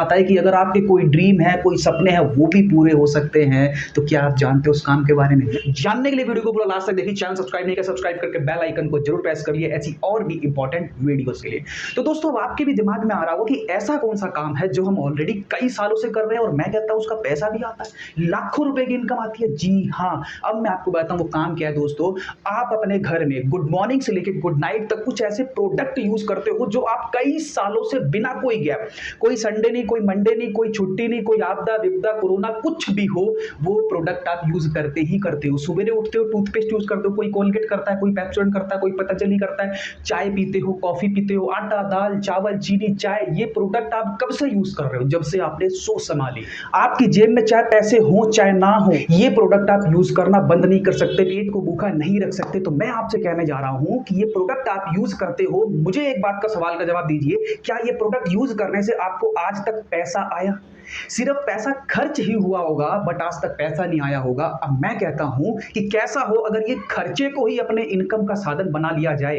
आता है कि अगर आपके कोई ड्रीम है, कोई सपने हैं, वो भी पूरे हो सकते हैं। तो क्या आप जानते हो उस काम के बारे में? जानने के लिए वीडियो को पूरा लास्ट तक देखिए। चैनल सब्सक्राइब नहीं किया, सब्सक्राइब करके बेल आइकन को जरूर प्रेस करिए ऐसी और भी इंपॉर्टेंट वीडियोस के लिए। तो दोस्तों, अब आपके भी दिमाग में आ रहा होगा कि ऐसा कौन सा काम है जो हम ऑलरेडी कई सालों से कर रहे हैं और मैं कहता हूं उसका पैसा भी आता है, लाखों रुपए की इनकम आती है। जी हाँ, अब मैं आपको बताता हूं वो काम क्या है। दोस्तों, आप अपने घर में गुड मॉर्निंग से लेकर गुड नाइट तक कुछ ऐसे प्रोडक्ट यूज करते हो जो आप कई सालों से बिना कोई गैप, कोई संडे नहीं, कोई मंडे नहीं, कोई छुट्टी नहीं, कोई आपदा विपदा कोरोना कुछ भी हो, वो प्रोडक्ट आप यूज करते ही करते हो। सुबह उठते हो टूथपेस्ट यूज करते हो, कोई कोलगेट करता है, कोई पेप्सोडेंट करता है, कोई पतंजलि करता है, चाय पीते हो, कॉफी पीते हो, आटा दाल चावल चीनी चाय, ये प्रोडक्ट आप कब से यूज कर रहे हो? जब से आपने सोच संभाली। आपकी जेब में चाहे पैसे हो चाहे ना हो, ये प्रोडक्ट आप यूज करना बंद नहीं कर सकते, पेट को भूखा नहीं रख सकते। तो मैं आपसे कहने जा रहा हूं कि ये प्रोडक्ट आप यूज करते हो। मुझे एक बात का सवाल का जवाब दीजिए, क्या ये प्रोडक्ट यूज करने से आपको आज तक पैसा आया? सिर्फ पैसा खर्च ही हुआ होगा, बट आज तक पैसा नहीं आया होगा। अब मैं कहता हूं कि कैसा हो अगर ये खर्चे को ही अपने इनकम का साधन बना लिया जाए,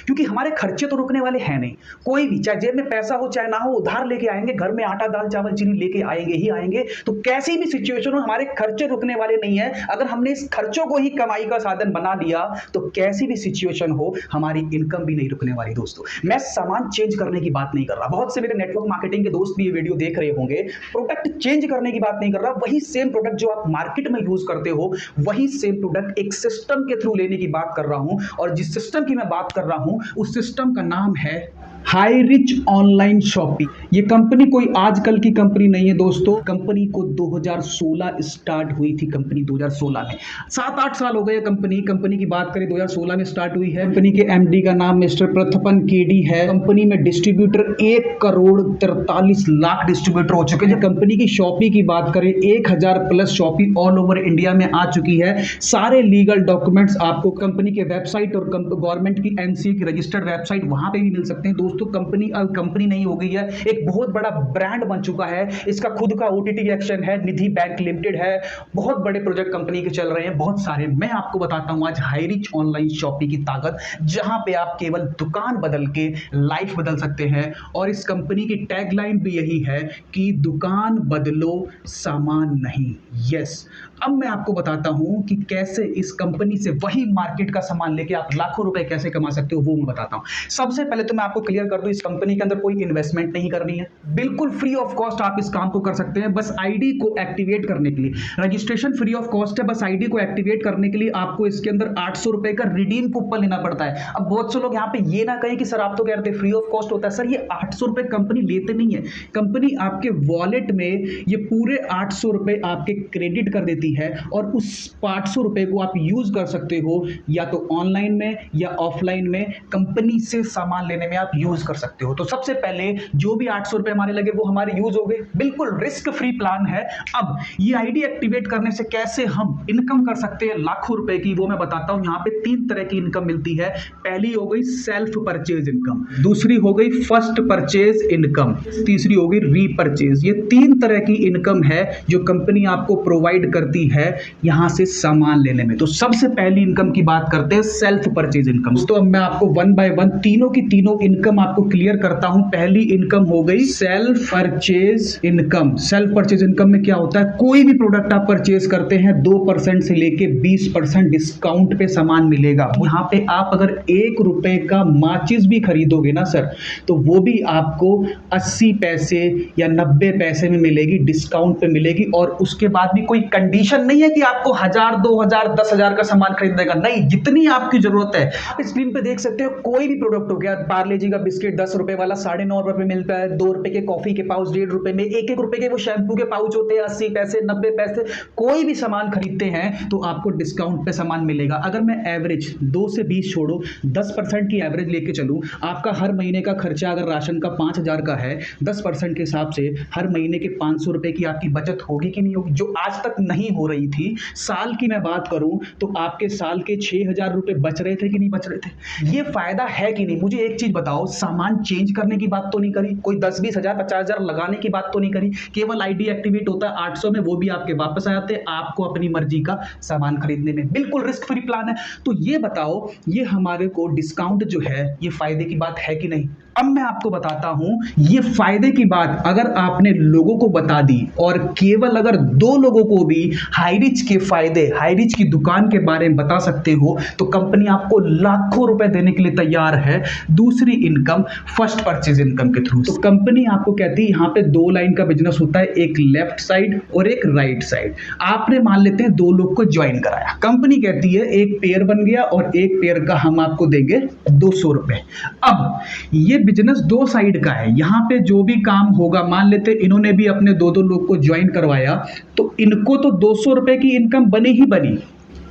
क्योंकि हमारे खर्चे तो रुकने वाले हैं नहीं। कोई भी, चाहे जेब में पैसा हो चाहे ना हो, उधार लेके आएंगे, घर में आटा दाल चावल चीनी लेके आएंगे ही आएंगे। तो कैसी भी सिचुएशन हो, हमारे खर्चे रुकने वाले नहीं है। अगर हमने इस खर्चों को ही कमाई का साधन बना लिया तो कैसी भी सिचुएशन हो, हमारी इनकम भी नहीं रुकने वाली। दोस्तों, मैं सामान चेंज करने की बात नहीं कर रहा, बहुत से मेरे नेटवर्क मार्केटिंग के दोस्त भी ये वीडियो देख रहे होंगे। प्रोडक्ट चेंज करने की बात नहीं कर रहा, वही सेम प्रोडक्ट जो आप मार्केट में यूज करते हो, वही सेम प्रोडक्ट एक सिस्टम के थ्रू लेने की बात कर रहा हूं। और जिस सिस्टम की मैं बात कर रहा हूं, उस सिस्टम का नाम है हाई रिच ऑनलाइन शॉपिंग। ये कंपनी कोई आजकल की कंपनी नहीं है दोस्तों। कंपनी को 2016 स्टार्ट हुई थी। कंपनी 2016 में, 7-8 साल हो गए। कंपनी की बात करें 2016 में स्टार्ट हुई है। कंपनी के एमडी का नाम मिस्टर प्रथपन केडी है। कंपनी में डिस्ट्रीब्यूटर 1,43,00,000 डिस्ट्रीब्यूटर हो चुके हैं। कंपनी की शॉपी की बात करें, 1000 plus shoppe all over India में आ चुकी है। सारे लीगल डॉक्यूमेंट्स आपको कंपनी के वेबसाइट और गवर्नमेंट की एनसीए की रजिस्टर्ड वेबसाइट वहां पे भी मिल सकते हैं। दोस्तों, कंपनी अब कंपनी नहीं हो गई है, एक बहुत बड़ा ब्रांड बन चुका है। इसका खुद का ओटीटी एक्शन है, निधि बैंक लिमिटेड है। बहुत बड़े प्रोजेक्ट कंपनी के चल रहे हैं, बहुत सारे। मैं आपको बताता हूं आज हाई रिच ऑनलाइन शॉपिंग की ताकत, जहां पे आप केवल दुकान बदल के लाइफ बदल सकते हैं। और इस कंपनी की टैगलाइन भी यही है कि दुकान बदलो सामान नहीं। यस, अब मैं आपको बताता हूं कि कैसे इस कंपनी से वही मार्केट का सामान लेके आप लाखों रुपए कैसे कमा सकते हो, वो मैं बताता हूं। सबसे पहले तो मैं आपको क्लियर कर दूं, इस कंपनी के अंदर कोई इन्वेस्टमेंट नहीं करनी है, बिल्कुल फ्री ऑफ कॉस्ट आप इस काम को कर सकते हैं। बस आईडी को एक्टिवेट करने के लिए रजिस्ट्रेशन फ्री ऑफ कॉस्ट है। बस आईडी को एक्टिवेट करने के लिए आपको इसके अंदर 800 रुपए का रिडीम कूपन लेना पड़ता है। अब बहुत से लोग यहाँ पे ये ना कहें कि सर आप तो कह रहे थे फ्री ऑफ कॉस्ट होता है। सर, ये 800 रुपए कंपनी लेते नहीं है। कंपनी आपके वॉलेट में ये पूरे 800 रुपए आपके क्रेडिट कर देती है और उस 800 रुपए को आप यूज कर सकते हो या तो ऑनलाइन में या ऑफलाइन में। कंपनी से सामान लेने में आप यूज कर सकते हो। तो सबसे पहले जो भी 800 रुपए हमारे लगे वो हमारे यूज हो गए, बिल्कुल रिस्क फ्री प्लान है। अब ये आईडी एक्टिवेट करने से कैसे हम इनकम कर सकते हैं लाखों रुपए की, वो मैं बताता हूं। यहां पे 3 तरह की इनकम मिलती है। पहली हो गई सेल्फ परचेज इनकम, दूसरी हो गई फर्स्ट परचेज इनकम, तीसरी हो गई रीपरचेज। ये 3 तरह की इनकम है जो कंपनी आपको प्रोवाइड करती है यहां से सामान लेने में। तो सबसे पहली इनकम की बात करते हैं, सेल्फ परचेज इनकम। तो अब मैं आपको 1 बाय 1 तीनों की तीनों इनकम आपको क्लियर करता हूं। पहली इनकम हो गई self purchase income. Self purchase income में क्या होता है, कोई भी प्रोडक्ट आप परचेज करते हैं 2% से लेके 20% डिस्काउंट पे सामान मिलेगा। यहां पे आप अगर 1 रुपए का माचिस भी खरीदोगे ना सर, तो वो भी आपको 80 पैसे या 90 पैसे में मिलेगी, डिस्काउंट पे मिलेगी। और उसके बाद भी कोई कंडीशन नहीं है कि आपको 1000 2000 10,000 का सामान खरीदने का, नहीं, जितनी आपकी जरूरत है। आप स्क्रीन पे देख सकते हो, कोई भी प्रोडक्ट हो गया, पार्ले जी का बिस्किट 10 रुपए वाला 9.5 रुपए में मिलता है, 2 रुपए के कॉफी के पाउच 1.5 रुपए में, 1-1 रुपए के वो शैम्पू के पाउच होते हैं 80 पैसे 90 पैसे। कोई भी सामान खरीदते हैं तो आपको डिस्काउंट पे सामान मिलेगा। अगर मैं एवरेज 2 से 20 छोड़ो 10% की एवरेज लेके चलूं, आपका हर महीने का खर्चा अगर राशन का 5000 का है, 10% के हिसाब से हर महीने के 500 रुपए की आपकी बचत होगी कि नहीं होगी, जो आज तक नहीं हो रही थी। साल की मैं बात करूं तो आपके साल के 6000 रुपए बच रहे थे कि नहीं बच रहे थे? ये फायदा है कि नहीं? मुझे एक चीज बताओ, सामान चेंज करने की बात तो नहीं करी, कोई 10-20 हजार 50,000 लगाने की बात तो नहीं करी, केवल आईडी एक्टिवेट होता है 800 में, वो भी आपके वापस आ जाते हैं आपको अपनी मर्जी का सामान खरीदने में। बिल्कुल रिस्क फ्री प्लान है। तो ये बताओ, ये हमारे को डिस्काउंट जो है, ये फायदे की बात है कि नहीं? अब मैं आपको बताता हूं ये फायदे की बात अगर आपने लोगों को बता दी और केवल अगर 2 लोगों को भी हाईरिच के फायदे, हाईरिच की दुकान के बारे में बता सकते हो तो कंपनी आपको लाखों रुपए देने के लिए तैयार है। दूसरी इनकम फर्स्ट परचेज इनकम के थ्रू। तो कंपनी आपको कहती है यहां पे 2 लाइन का बिजनेस होता है, एक लेफ्ट साइड और एक राइट साइड। आपने मान लेते हैं 2 लोग को ज्वाइन कराया, कंपनी कहती है एक पेयर बन गया और एक पेयर का हम आपको देंगे 200 रुपए। अब ये बिजनेस 2 साइड का है, यहां पे जो भी काम होगा, मान लेते इन्होंने भी अपने 2-2 लोग को ज्वाइन करवाया तो इनको तो 200 रुपए की इनकम बनी ही बनी,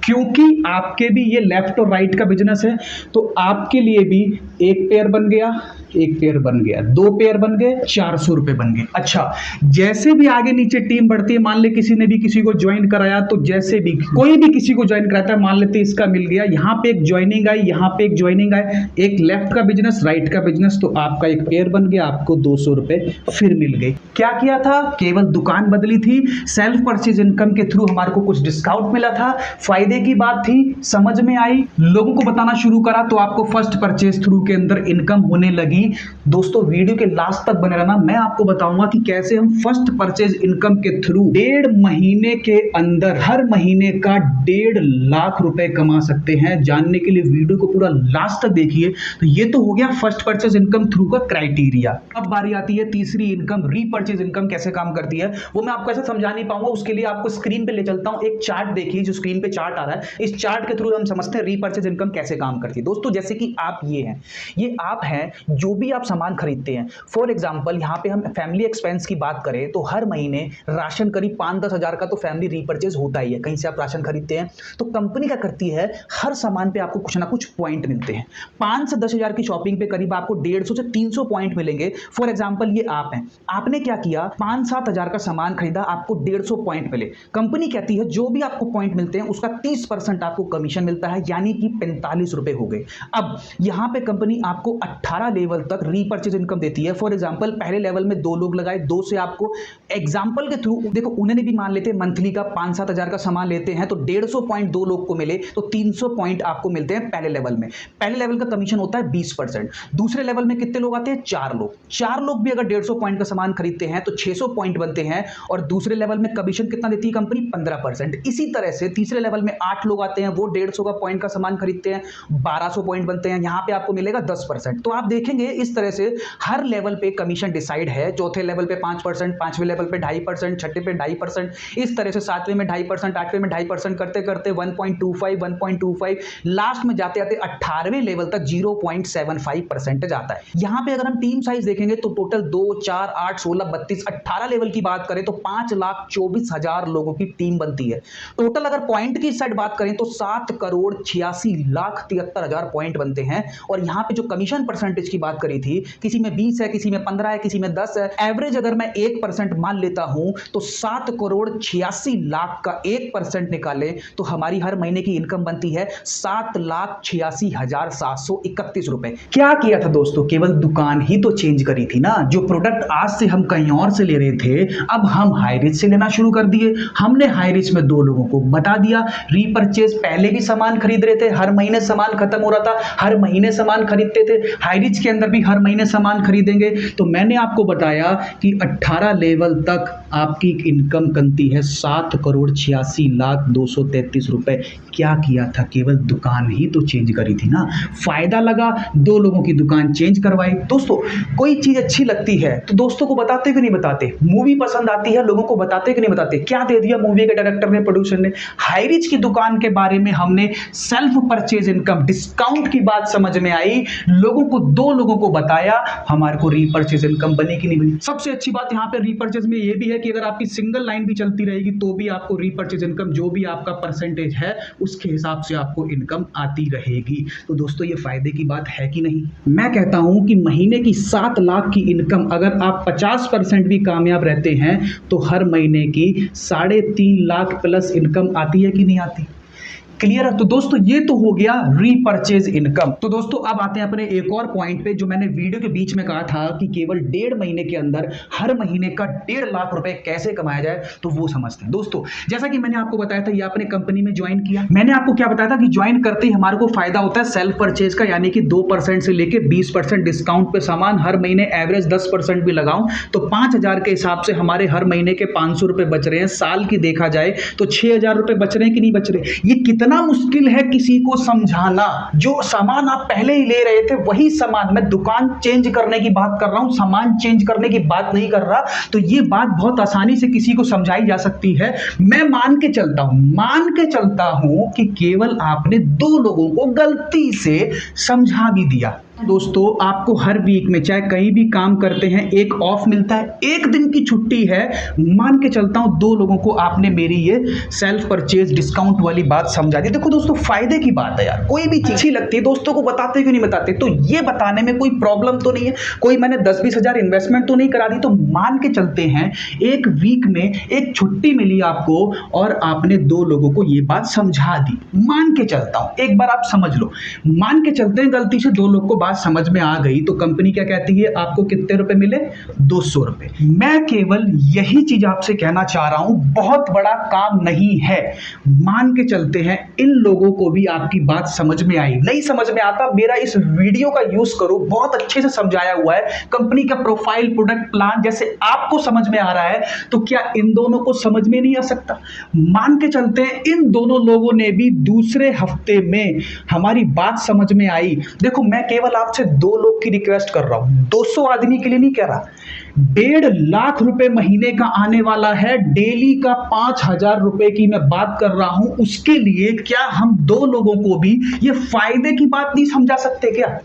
क्योंकि आपके भी ये लेफ्ट और राइट का बिजनेस है। तो आपके लिए भी एक पेयर बन गया, एक पेयर बन गया, 2 पेयर बन गए, 400 रुपए बन गए। अच्छा, जैसे भी आगे नीचे टीम बढ़ती है, मान ले किसी ने भी किसी को ज्वाइन कराया, तो जैसे भी कोई भी किसी को ज्वाइन कराता है, मान लेते इसका मिल गया, यहां पे एक ज्वाइनिंग आई, यहां पे एक ज्वाइनिंग आई, एक लेफ्ट का बिजनेस, राइट का बिजनेस, तो आपका एक पेयर बन गया, आपको 200 रुपए फिर मिल गए। क्या किया था? केवल दुकान बदली थी, सेल्फ परचेज इनकम के थ्रू हमारे को कुछ डिस्काउंट मिला था, फायदे की बात थी, समझ में आई, लोगों को बताना शुरू करा तो आपको फर्स्ट परचेज थ्रू के अंदर इनकम होने लगी। दोस्तों वीडियो के लास्ट तक बने रहना, मैं आपको बताऊंगा कि कैसे हम फर्स्ट परचेज इनकम के थ्रू 1.5 महीने के अंदर हर महीने का 1.5 लाख रुपए कमा सकते हैं। जानने के लिए वीडियो को पूरा लास्ट तक देखिए। तो ये तो हो गया फर्स्ट परचेज इनकम थ्रू का क्राइटेरिया। अब बारी आती है तीसरी इनकम, रीपर्चेज इनकम कैसे काम करती है। वो मैं आपको ऐसे समझा नहीं पाऊंगा, उसके लिए आपको स्क्रीन पे ले चलता हूं। एक चार्ट देखिए, जो स्क्रीन पे चार्ट आ रहा है, इस चार्ट के थ्रू हम समझते हैं रीपर्चेज इनकम कैसे काम करती है। दोस्तों जैसे कि आप ये हैं, ये आप हैं, जो भी आप सामान खरीदते हैं, फॉर एग्जांपल यहां पे हम फैमिली एक्सपेंस की बात करें तो हर महीने राशन करीब 5-10 हजार का तो फैमिली रीपर्चेज होता ही है। कहीं से आप राशन खरीदते हैं तो कंपनी क्या करती है, हर सामान पे आपको कुछ ना कुछ पॉइंट मिलते हैं। 5 से 10 हजार की शॉपिंग पे करीब आपको 150 से 300 पॉइंट मिलेंगे। फॉर एग्जांपल ये आप हैं, आपने क्या किया, 5-7 हजार का सामान खरीदा, आपको 150 पॉइंट मिले। कंपनी कहती है जो भी आपको पॉइंट मिलते हैं उसका 30% आपको कमीशन मिलता है, यानी कि 45 रुपए हो गए। अब यहां पे कंपनी आपको 18 लेवल तक रीपर्चेज इनकम देती है। फॉर एग्जांपल पहले लेवल में 2 लोग लगाए, 2 से आपको एग्जांपल के थ्रू देखो, उन्होंने भी मान लेते मंथली का 5-7 हजार का सामान लेते हैं तो 150 पॉइंट 2 लोग को मिले तो 300 पॉइंट आपको मिलते हैं पहले लेवल में। पहले लेवल का कमीशन होता है 20%। दूसरे लेवल में कितने लोग आते हैं, 4 लोग। 4 लोग भी अगर 150 पॉइंट का सामान खरीदते हैं तो 600 पॉइंट बनते हैं और दूसरे लेवल में कमीशन कितना देती है कंपनी, 15%। इसी तरह से तीसरे लेवल में 8 लोग आते हैं, वो 150 का पॉइंट का सामान खरीदते हैं, 1200 पॉइंट बनते हैं, यहां पे आपको मिलेगा 10%। तो आप देखेंगे इस तरह से हर लेवल पे कमीशन डिसाइड है। चौथे लेवल पे 5%, 5वें लेवल पे 2.5%, छठे पे 2.5%, इस तरह से 7वें में 2.5%, 8वें में 2.5% करते करते 1.25, लास्ट में जाते जाते 18वें लेवल तक 0.75% जाता है। यहां पे अगर हम टीम साइज देखेंगे तो टोटल 2, 4, 8, 16, 32, 18 लेवल की बात करें तो 5,24,000 लोगों की टीम बनती है। टोटल अगर पॉइंट की साइड बात करें तो 7,86,73,000 पॉइंट बनते हैं। और यहां पे जो कमीशन परसेंटेज की बात करी थी, किसी में 20 है, किसी में 15 है, किसी में 10 है, एवरेज अगर मैं 1% मान लेता हूं तो 7,86,00,000 का 1% निकाले तो हमारी हर महीने की इनकम बनती है 7,86,731 रुपए। क्या किया था दोस्तों, केवल दुकान ही तो चेंज करी थी ना। जो प्रोडक्ट आज से हम कहीं और से ले रहे थे, अब हम हाईरिच से लेना शुरू कर दिए। हमने हाईरिच में 2 लोगों को बता दिया, रीपर्चेज पहले भी सामान खरीद रहे थे, हर महीने सामान खत्म हो रहा था, हर महीने सामान खरीदते थे, हाईरिच के अंदर भी हर महीने सामान खरीदेंगे। तो मैंने आपको बताया कि 18 लेवल तक आपकी इनकम बनती है 7,86,233 रुपए। क्या किया था, केवल दुकान ही तो चेंज करी थी ना। फायदा लगा, 2 लोगों की दुकान चेंज करवाई। दोस्तों कोई चीज अच्छी लगती है तो दोस्तों को बताते कि नहीं बताते, मूवी पसंद आती है लोगों को बताते कि नहीं बताते। क्या दे दिया मूवी के डायरेक्टर ने, प्रोड्यूसर ने, हाईरिच की दुकान के बारे में हमने सेल्फ परचेज इनकम डिस्काउंट की बात समझ में आई, लोगों को 2 लोगों को बताया, हमारे को रीपर्चेज इनकम बनी कि नहीं बनी। सबसे अच्छी बात यहां पे रीपर्चेज में ये भी है कि अगर आपकी सिंगल लाइन भी चलती रहेगी तो भी आपको रीपर्चेज इनकम, जो भी आपका परसेंटेज है उसके हिसाब से आपको इनकम आती रहेगी। तो दोस्तों ये फायदे की बात है कि नहीं। मैं कहता हूं कि महीने की 7 लाख की इनकम अगर आप 50% भी कामयाब रहते हैं तो हर महीने की 3.5 लाख प्लस इनकम आती है कि नहीं आती। क्लियर है। तो दोस्तों ये तो हो गया रीपर्चेज इनकम। तो दोस्तों अब आते हैं अपने एक और पॉइंट पे, जो मैंने वीडियो के बीच में कहा था कि केवल 1.5 महीने के अंदर हर महीने का 1.5 लाख रुपए कैसे कमाया जाए, तो वो समझते हैं। दोस्तों जैसा कि मैंने आपको बताया था, ये आपने कंपनी में ज्वाइन किया, मैंने आपको क्या बताया था कि ज्वाइन करते ही हमारे को फायदा होता है सेल्फ परचेज का, यानी कि 2% से लेके 20% डिस्काउंट पे सामान, हर महीने एवरेज 10% भी लगाऊं तो 5,000 के हिसाब से हमारे हर महीने के 500 रुपए बच रहे हैं। साल की देखा जाए तो 6,000 रुपए बच रहे हैं कि नहीं बच रहे। ये कितना मुश्किल है किसी को समझाना। जो सामान आप पहले ही ले रहे थे वही सामान, मैं दुकान चेंज करने की बात कर रहा हूं, सामान चेंज करने की बात नहीं कर रहा। तो ये बात बहुत आसानी से किसी को समझाई जा सकती है। मैं मान के चलता हूं कि केवल आपने 2 लोगों को गलती से समझा भी दिया। दोस्तों आपको हर वीक में चाहे कहीं भी काम करते हैं एक ऑफ मिलता है, एक दिन की छुट्टी है। मान के चलता हूं 2 लोगों को आपने मेरी ये सेल्फ परचेज डिस्काउंट वाली बात समझा दी। देखो दोस्तों फायदे की बात है यार, कोई भी चीज अच्छी लगती है दोस्तों को बताते क्यों नहीं बताते। तो ये बताने में कोई प्रॉब्लम तो नहीं है, कोई मैंने 10-20 हजार इन्वेस्टमेंट तो नहीं करा दी। तो मान के चलते हैं एक वीक में एक छुट्टी मिली आपको और आपने 2 लोगों को ये बात समझा दी। मान के चलता हूं, एक बार आप समझ लो, मान के चलते हैं गलती से 2 लोग को बात समझ में आ गई, तो कंपनी क्या कहती है, आपको कितने रुपए मिले, 200 रुपए। मैं केवल यही चीज आपसे कहना चाह रहा हूं, बहुत बड़ा काम नहीं है। मान के चलते हैं इन लोगों को भी आपकी बात समझ में आई। नहीं समझ में आता, मेरा इस वीडियो का यूज करो, बहुत अच्छे से समझाया हुआ है कंपनी का प्रोफाइल, प्रोडक्ट प्लान, जैसे आपको समझ में आ रहा है। तो क्या इन दोनों को समझ में नहीं आ सकता। मान के चलते हैं इन दोनों लोगों ने भी दूसरे हफ्ते में हमारी बात समझ में आई। देखो मैं केवल आपसे 2 लोग की रिक्वेस्ट कर रहा हूं, 200 आदमी के लिए नहीं कह रहा। 1.5 लाख रुपए महीने का आने वाला है, डेली का 5,000 रुपए की मैं बात कर रहा हूं। उसके लिए क्या हम 2 लोगों को भी ये फायदे की बात नहीं समझा सकते क्या।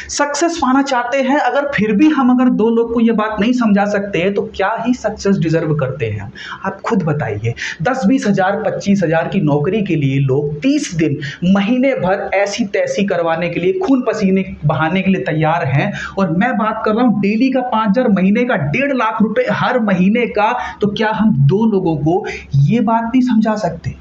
सक्सेस पाना चाहते हैं, अगर फिर भी हम अगर 2 लोग को ये बात नहीं समझा सकते हैं तो क्या ही सक्सेस डिजर्व करते हैं। आप खुद बताइए, 10-20 हजार 25 हजार की नौकरी के लिए लोग 30 दिन महीने भर ऐसी तैसी करवाने के लिए, खून पसीने बहाने के लिए तैयार हैं। और मैं बात कर रहा हूं डेली का 5,000, महीने का 1.5 लाख रुपए हर महीने का। तो क्या हम 2 लोगों को ये बात नहीं समझा सकते।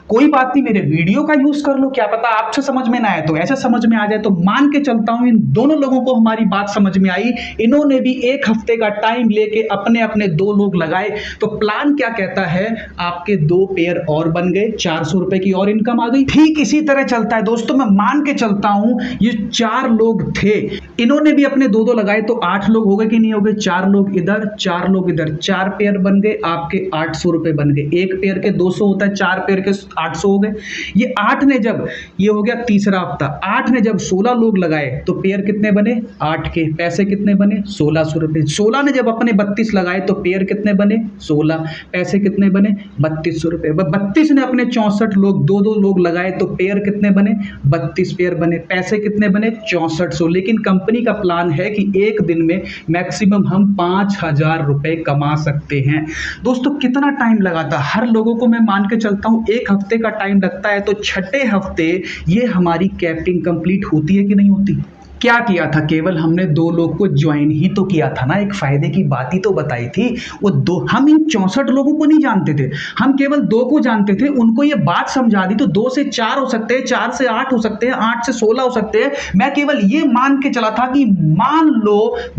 कोई बात नहीं, मेरे वीडियो का यूज कर लो, क्या पता आपसे समझ में ना आए तो ऐसे समझ में आ जाए। तो मान के चलता हूं इन दोनों लोगों को हमारी बात समझ में आई, इन्होंने भी 1 हफ्ते का टाइम लेके अपने अपने 2 लोग लगाए। तो प्लान क्या कहता है, आपके 2 पेयर और बन गए, 400 रुपए की और इनकम आ गई। ठीक इसी तरह चलता है दोस्तों। मैं मान के चलता हूं ये 4 लोग थे, इन्होंने भी अपने 2-2 लगाए तो 8 लोग हो गए कि नहीं हो गए। 4 लोग इधर, 4 लोग इधर, 4 पेयर बन गए, आपके 800 रुपए बन गए। 1 पेयर के 200 होता है, 4 पेयर के 800 हो गए। ये 8 ने जब, ये हो गया तीसरा हफ्ता, 8 ने जब 16 लोग लगाए तो पेयर कितने बने, 8 के पैसे कितने बने, 1600 रुपए। 16 ने जब अपने 32 लगाए तो पेयर कितने बने, 16, पैसे कितने बने, 3200 रुपए। 32 ने अपने 64 लोग, 2-2 लोग लगाए तो पेयर कितने बने, 32 पेयर बने, पैसे कितने बने, 6400। लेकिन कंपनी का प्लान है कि एक दिन में मैक्सिमम हम 5,000 रुपए कमा सकते हैं। दोस्तों कितना टाइम लगा था, हर लोगों को मैं मान के चलता हूं 1 हफ्ते का टाइम लगता है। तो 6ठे हफ्ते ये हमारी कैपिंग कंप्लीट होती है कि नहीं होती। क्या किया था, केवल हमने 2 लोग को ज्वाइन ही तो किया था ना, एक फायदे की बात ही तो बताई थी। वो 2, हम इन 64 लोगों को नहीं जानते थे, हम केवल 2 को जानते थे। उनको ये बात समझा दी तो 2 से 4 हो सकते हैं, 4 से 8 हो सकते हैं, 8 से 16 हो सकते हैं। मैं केवल ये मान के चला था कि मान लो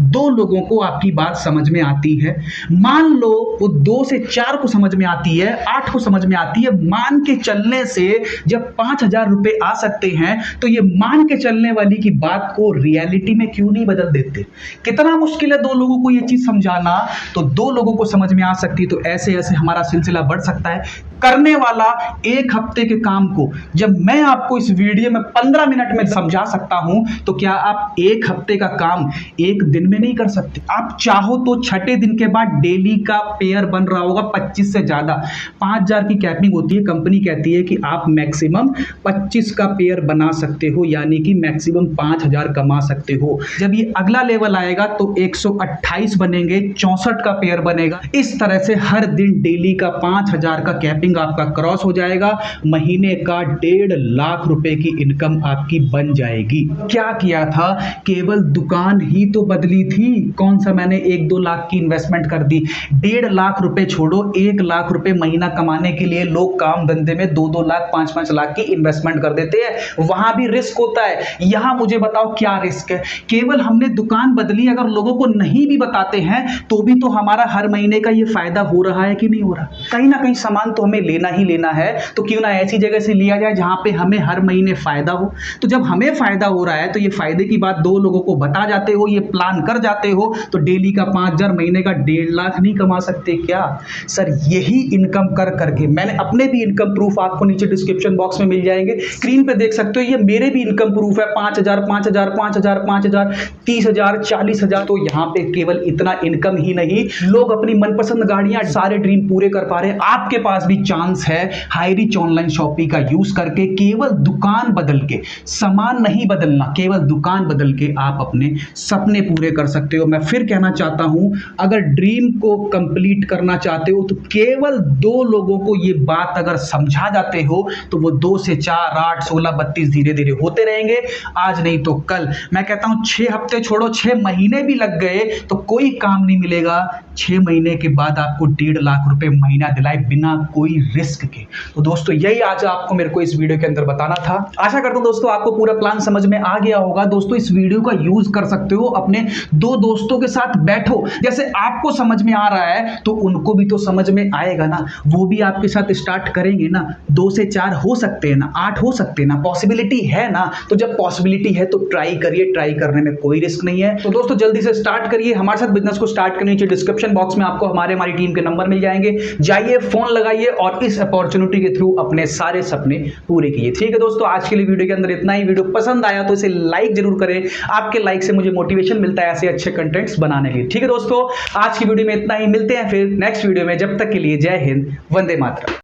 2 लोगों को आपकी बात समझ में आती है, मान लो वो 2 से 4 को समझ में आती है, 8 को समझ में आती है। मान के चलने से जब 5,000 रुपए आ सकते हैं तो ये मान के चलने वाली की बात को रियलिटी में क्यों नहीं बदल देते। कितना मुश्किल है 2 लोगों को ये चीज समझाना, तो 2 लोगों को समझ में आ सकती। तो ऐसे ऐसे हमारा सिलसिला बढ़ सकता है। करने वाला 1 हफ्ते के काम को जब मैं आपको इस वीडियो में 15 मिनट में समझा सकता हूं, तो क्या आप 1 हफ्ते का काम 1 दिन में नहीं कर सकते। आप चाहो तो 6ठे दिन के बाद डेली का पेयर बन रहा होगा 25 से ज्यादा। 5,000 की कैपिंग होती है, कंपनी कहती है कि आप मैक्सिमम 25 का पेयर बना सकते हो, यानी कि मैक्सिमम 5,000 कमा सकते हो। जब ये अगला लेवल आएगा तो 128 बनेंगे, 64 का पेयर बनेगा। इस तरह से हर दिन डेली का 5,000 का कैपिंग स्टार्टिंग आपका क्रॉस हो जाएगा, महीने का 1.5 लाख रुपए की इनकम आपकी बन जाएगी। क्या किया था, केवल दुकान ही तो बदली थी। कौन सा मैंने 1-2 लाख की इन्वेस्टमेंट कर दी। 1.5 लाख रुपए छोड़ो, 1 लाख रुपए महीना कमाने के लिए लोग काम धंधे में 2-2 लाख 5-5 लाख की इन्वेस्टमेंट कर देते हैं। वहां भी रिस्क होता है। यहां मुझे बताओ क्या रिस्क है। केवल हमने दुकान बदली, अगर लोगों को नहीं भी बताते हैं तो भी तो हमारा हर महीने का ये फायदा हो रहा है कि नहीं हो रहा। कहीं ना कहीं सामान तो हमें लेना ही लेना है, तो क्यों ना ऐसी जगह से लिया जाए जहां पे हमें हर महीने फायदा हो। तो जब हमें फायदा हो रहा है तो ये फायदे की बात 2 लोगों को बता जाते हो, ये प्लान कर जाते हो, तो डेली का 5,000, महीने का 1.5 लाख नहीं कमा सकते क्या सर? यही इनकम कर करके मैंने अपने भी इनकम प्रूफ आपको नीचे डिस्क्रिप्शन बॉक्स में मिल जाएंगे, स्क्रीन पे देख सकते हो। ये मेरे भी इनकम प्रूफ है। 5,000, 5,000, 5,000, 5,000, 30,000, 40,000। तो यहां पे केवल इतना इनकम ही नहीं, लोग अपनी मनपसंद गाड़ियां, सारे ड्रीम पूरे कर पा रहे हैं। आपके पास भी चांस है हाईरिच ऑनलाइन शॉपिंग का यूज करके, केवल दुकान बदल के, सामान नहीं बदलना, केवल दुकान बदल के आप अपने सपने पूरे कर सकते हो। मैं फिर कहना चाहता हूं, अगर ड्रीम को कंप्लीट करना चाहते हो तो केवल 2 लोगों को ये बात अगर समझा जाते हो तो वो 2 से 4, 8, 16, 32 धीरे धीरे होते रहेंगे, आज नहीं तो कल। मैं कहता हूं 6 हफ्ते छोड़ो, 6 महीने भी लग गए तो कोई काम नहीं मिलेगा। 6 महीने के बाद आपको 1.5 लाख रुपए महीना दिलाए बिना कोई रिस्क के। तो दोस्तों यही आज आपको मेरे को इस वीडियो के अंदर बताना था। आशा करता हूं दोस्तों आपको पूरा प्लान समझ में आ गया होगा। दोस्तों इस वीडियो का यूज कर सकते हो, अपने 2 दोस्तों के साथ बैठो, जैसे आपको समझ में आ रहा है तो उनको भी तो समझ में आएगा ना, वो भी आपके साथ स्टार्ट करेंगे ना। 2 से 4 हो सकते हैं ना, 8 हो सकते हैं ना, पॉसिबिलिटी है ना। तो जब पॉसिबिलिटी है तो ट्राई करिए, ट्राई करने में कोई रिस्क नहीं है। तो दोस्तों जल्दी से स्टार्ट करिए, हमारे साथ बिजनेस को स्टार्ट करने नीचे डिस्क्रिप्शन बॉक्स में आपको हमारी टीम के नंबर मिल जाएंगे, जाइए फोन लगाइए और इस अपॉर्चुनिटी के थ्रू अपने सारे सपने पूरे कीजिए। ठीक है दोस्तों, आज के लिए वीडियो के अंदर इतना ही। वीडियो पसंद आया तो इसे लाइक जरूर करें, आपके लाइक से मुझे मोटिवेशन मिलता है ऐसे अच्छे कंटेंट्स बनाने के लिए। ठीक है दोस्तों, आज की वीडियो में इतना ही, मिलते हैं फिर नेक्स्ट वीडियो में। जब तक के लिए जय हिंद, वंदे मातरम।